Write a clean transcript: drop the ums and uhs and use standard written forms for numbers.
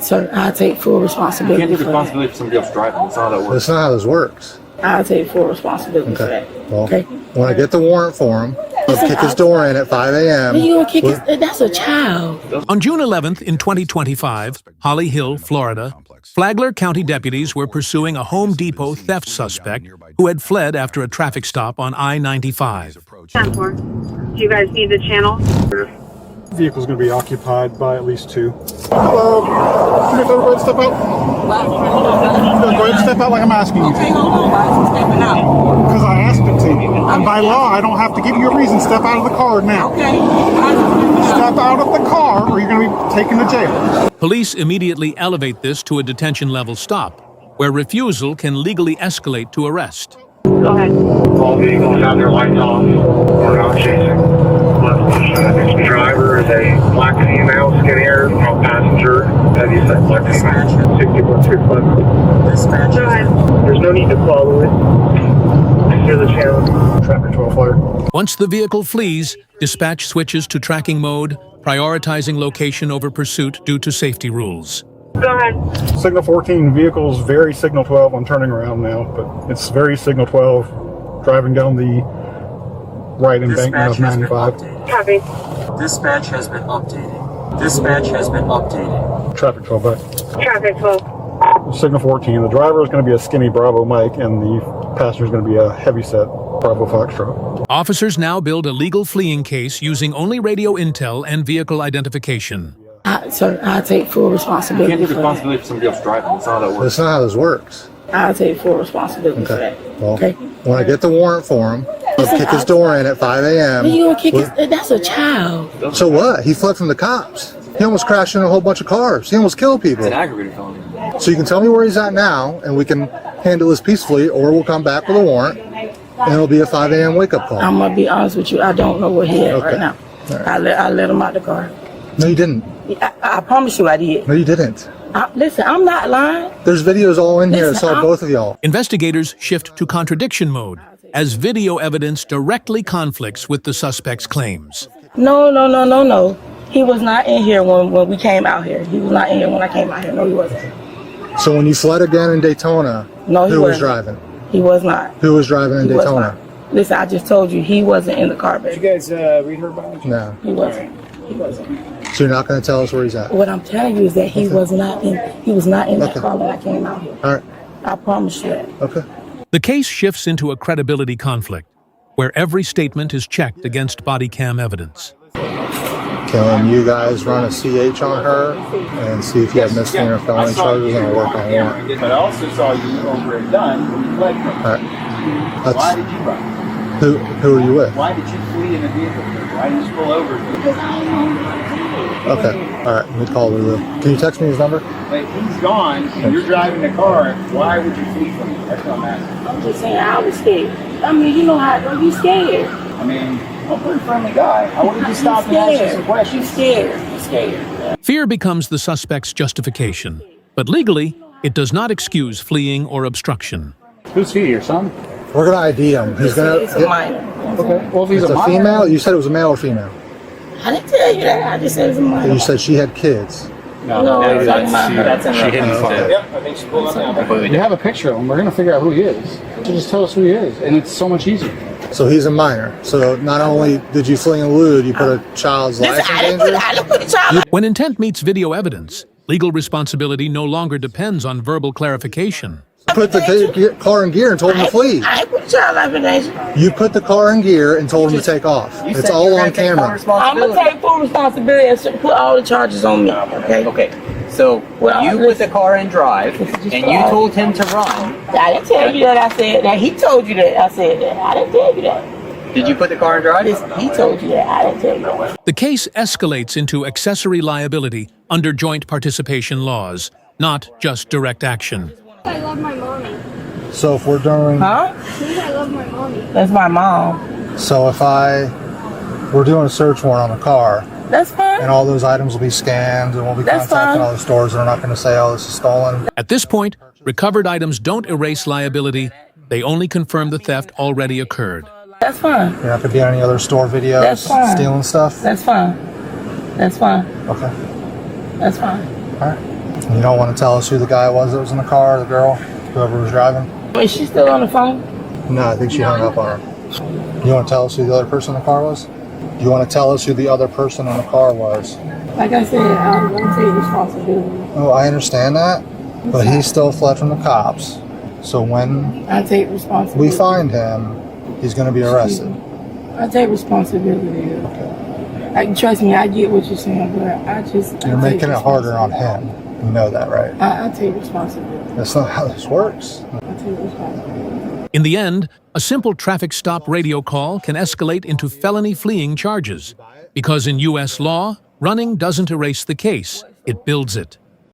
Sir, I take full responsibility. You can't take responsibility for somebody else driving. That's not how that works. That's not how this works. I take full responsibility for that. Well, okay. When I get the warrant for him, I'll kick his door in at 5 a.m. You gonna kick his? That's a child. On June 11th in 2025, Holly Hill, Florida, Flagler County deputies were pursuing a Home Depot theft suspect who had fled after a traffic stop on I-95. 10-4. Do you guys need the channel? The vehicle's going to be occupied by at least 2. Hello. Can you go ahead and step out? Go ahead and step out like I'm asking you. Okay, hold on. Why is he stepping out? Because I asked him to. And by law, I don't have to give you a reason. Step out of the car now. Okay. Step out of the car or you're going to be taken to jail. Police immediately elevate this to a detention-level stop, where refusal can legally escalate to arrest. Go ahead. All vehicles have their lights off. We're not chasing. The driver is a black female, skinny hair, no passenger. As you said, black female. 6125. Dispatch. Go ahead. There's no need to follow it. Clear the channel. Traffic 12 flare. Once the vehicle flees, dispatch switches to tracking mode, prioritizing location over pursuit due to safety rules. Go ahead. Signal 14 vehicles, very signal 12. I'm turning around now, but it's very signal 12. Driving down the right embankment of 95. Copy. Dispatch has been updated. Dispatch has been updated. Traffic 12 back. Traffic 12. Signal 14. The driver is going to be a skinny Bravo Mike, and the passenger is going to be a heavyset Bravo Foxtrot. Officers now build a legal fleeing case using only radio intel and vehicle identification. Sir, I take full You responsibility. can't take for responsibility for somebody else driving. That's not how that works. That's not how this works. I take full responsibility for that. Well, okay. when I get the warrant for him, I'll kick his door in at 5 a.m. You gonna kick his? That's a child. So what? He fled from the cops. He almost crashed into a whole bunch of cars. He almost killed people. It's an aggravated felony. So you can tell me where he's at now, and we can handle this peacefully, or we'll come back with a warrant, and it'll be a 5 a.m. wake-up call. I'm gonna be honest with you. I don't know where he at Okay. right now. Right. I let him out the car. No, you didn't. I promise you I did. No, you didn't. Listen, I'm not lying. There's videos all in here that Listen, saw both of y'all. Investigators shift to contradiction mode as video evidence directly conflicts with the suspect's claims. No. He was not in here when we came out here. He was not in here when I came out here. No, he wasn't. So when you fled again in Daytona, No, he who was wasn't. driving? He was not. Who was driving in He was Daytona? not. Listen, I just told you he wasn't in the car, baby. Did you guys read her about it? No. He wasn't. He wasn't. So you're not going to tell us where he's at? What I'm telling you is that he was not in. He was not in that car when I came out here. All right. I promise you that. Okay. The case shifts into a credibility conflict, where every statement is checked against body cam evidence. Can you guys run a CH on her and see if you have misdemeanor felony charges, and I'll work on warrant. But I also saw you over it done when you fled from All right. Why did you run? Who are you with? Why did you flee in a vehicle? Why did you pull over? Okay. All right. Let me call Lulu. Can you text me his number? Like, he's gone, and you're driving the car. Why would you flee from him? That's what I'm asking. I'm just saying I was scared. I mean, you know how you scared. I mean, I'm a pretty friendly guy. I wanted to stop and ask you some questions. You scared. You scared. Fear becomes the suspect's justification, but legally, it does not excuse fleeing or obstruction. Who's he, your son? We're going to ID him. He's going It's a minor. Okay. Well, if he's It's a minor, female? You said it was a male or female? I didn't tell you that. I just said it's a minor. You said she had kids. No, that's She hidden it. Yep, I think she's pulling up now. You have a picture of him. We're going to figure out who he is. Just tell us who he is, and it's so much easier. So he's a minor. So not only did you flee and elude, you put a child's life in danger? I didn't put a child. When intent meets video evidence, legal responsibility no longer depends on verbal clarification. You put the car in gear and told him to flee. I ain't put a child life in danger. You put the car in gear and told him to take off. It's all on camera. I'm gonna take full responsibility and put all the charges on me. Okay. Okay, so you put the car in drive, and you told him to run. I didn't tell you that. I said that. He told you that. I said that. I didn't tell you that. Did you put the car in drive? He told you that. I didn't tell you that. The case escalates into accessory liability under joint participation laws, not just direct action. I love my mommy. So if we're doing... Huh? I love my mommy. That's my mom. So if we're doing a search warrant on the car, That's fine. and all those items will be scanned, and we'll be That's contacting fine. all the stores that are not going to say, oh, this is stolen. At this point, recovered items don't erase liability, they only confirm the theft already occurred. That's fine. You're not going to be on any other store videos That's fine. stealing stuff? That's fine. That's fine. Okay. That's fine. All right. You don't want to tell us who the guy was that was in the car, the girl, whoever was driving? Is she still on the phone? No, I think she hung up on her. You want to tell us who the other person in the car was? Do you want to tell us who the other person in the car was? Like I said, I'm going to take responsibility. Oh, I understand that, but he still fled from the cops. So when I take responsibility. we find him, he's going to be arrested. I take responsibility. Okay. Trust me, I get what you're saying, but You're making it harder on him. You know that, right? I take responsibility. That's not how this works. I take responsibility. In the end, a simple traffic stop radio call can escalate into felony fleeing charges. Because in U.S. law, running doesn't erase the case, it builds it.